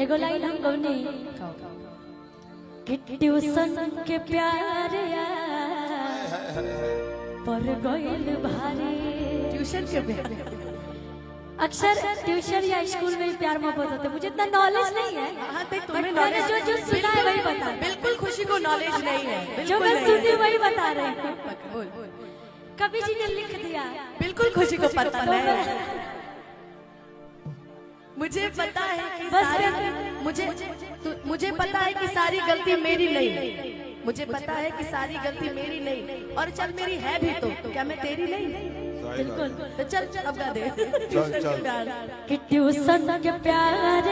एगो लाइन हम गौनी कि ट्यूशन के प्यार पर गइल भारी। ट्यूशन के प्यार अक्सर ट्यूशन या स्कूल में प्यार मोहब्बत होते, मुझे इतना नॉलेज नहीं है। हाँ, तुम्हें मैंने जो जो सुना है वही बता। बिल्कुल खुशी को नॉलेज नहीं है, जो मैं सुनी वही बता रहे हैं। कभी जी ने लिख दिया, बिल्कुल खुशी को पता तो नहीं। मुझे पता है कि मुझे पता है कि सारी गलती मेरी नहीं। मुझे पता है कि सारी गलती मेरी नहीं, और चल मेरी है भी तो क्या मैं तेरी नहीं? बिल्कुल। तो चल अब गा दे। कि ट्यूशन के प्यार